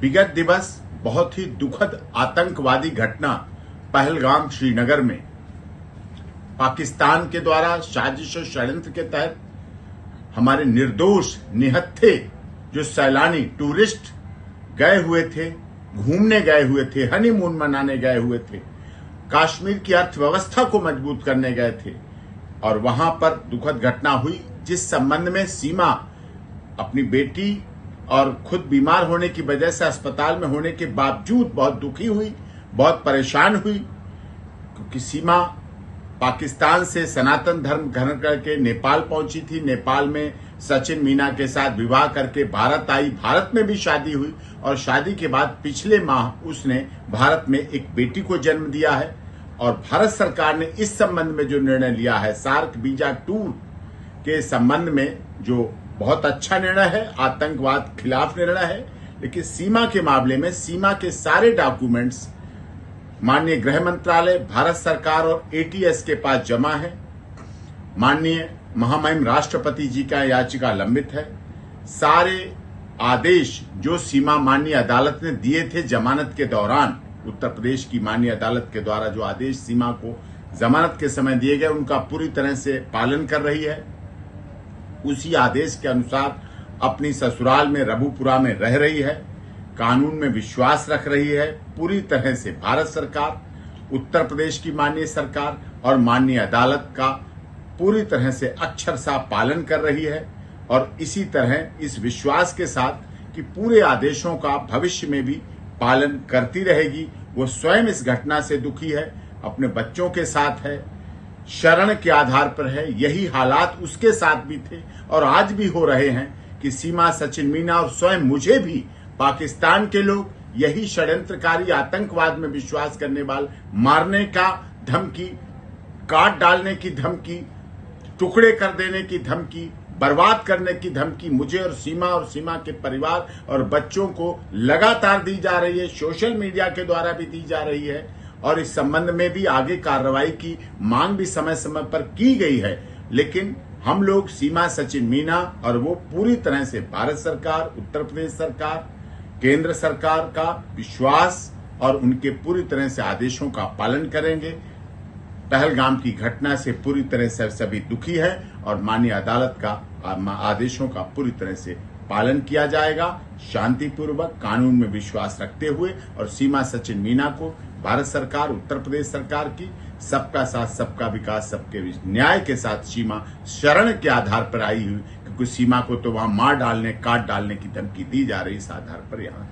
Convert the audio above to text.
विगत दिवस बहुत ही दुखद आतंकवादी घटना पहलगाम श्रीनगर में पाकिस्तान के द्वारा साजिश और षड्यंत्र के तहत हमारे निर्दोष निहत्थे जो सैलानी टूरिस्ट गए हुए थे, घूमने गए हुए थे, हनीमून मनाने गए हुए थे, कश्मीर की अर्थव्यवस्था को मजबूत करने गए थे और वहां पर दुखद घटना हुई जिस संबंध में सीमा अपनी बेटी और खुद बीमार होने की वजह से अस्पताल में होने के बावजूद बहुत दुखी हुई, बहुत परेशान हुई, क्योंकि सीमा पाकिस्तान से सनातन धर्म ग्रहण करके नेपाल पहुंची थी। नेपाल में सचिन मीना के साथ विवाह करके भारत आई, भारत में भी शादी हुई और शादी के बाद पिछले माह उसने भारत में एक बेटी को जन्म दिया है। और भारत सरकार ने इस संबंध में जो निर्णय लिया है, सार्क वीजा टूर के संबंध में, जो बहुत अच्छा निर्णय है, आतंकवाद खिलाफ निर्णय है, लेकिन सीमा के मामले में सीमा के सारे डॉक्यूमेंट्स माननीय गृह मंत्रालय, भारत सरकार और एटीएस के पास जमा है। माननीय महामहिम राष्ट्रपति जी का याचिका लंबित है। सारे आदेश जो सीमा माननीय अदालत ने दिए थे जमानत के दौरान, उत्तर प्रदेश की माननीय अदालत के द्वारा जो आदेश सीमा को जमानत के समय दिए गए, उनका पूरी तरह से पालन कर रही है। उसी आदेश के अनुसार अपनी ससुराल में रबुपुरा में रह रही है, कानून में विश्वास रख रही है। पूरी तरह से भारत सरकार, उत्तर प्रदेश की माननीय सरकार और माननीय अदालत का पूरी तरह से अक्षरशः पालन कर रही है और इसी तरह इस विश्वास के साथ कि पूरे आदेशों का भविष्य में भी पालन करती रहेगी। वो स्वयं इस घटना से दुखी है, अपने बच्चों के साथ है, शरण के आधार पर है। यही हालात उसके साथ भी थे और आज भी हो रहे हैं कि सीमा, सचिन मीना और स्वयं मुझे भी पाकिस्तान के लोग यही षड्यंत्रकारी आतंकवाद में विश्वास करने वाले मारने का धमकी, काट डालने की धमकी, टुकड़े कर देने की धमकी, बर्बाद करने की धमकी मुझे और सीमा के परिवार और बच्चों को लगातार दी जा रही है, सोशल मीडिया के द्वारा भी दी जा रही है और इस संबंध में भी आगे कार्रवाई की मांग भी समय समय पर की गई है। लेकिन हम लोग सीमा, सचिन मीना और वो पूरी तरह से भारत सरकार, उत्तर प्रदेश सरकार, केंद्र सरकार का विश्वास और उनके पूरी तरह से आदेशों का पालन करेंगे। पहलगाम की घटना से पूरी तरह से सभी दुखी है और माननीय अदालत का आदेशों का पूरी तरह से पालन किया जाएगा, शांतिपूर्वक, कानून में विश्वास रखते हुए। और सीमा, सचिन मीना को भारत सरकार, उत्तर प्रदेश सरकार की सबका साथ, सबका विकास, सबके न्याय के साथ सीमा शरण के आधार पर आई हुई, क्योंकि सीमा को तो वहां मार डालने, काट डालने की धमकी दी जा रही, इस आधार पर यहाँ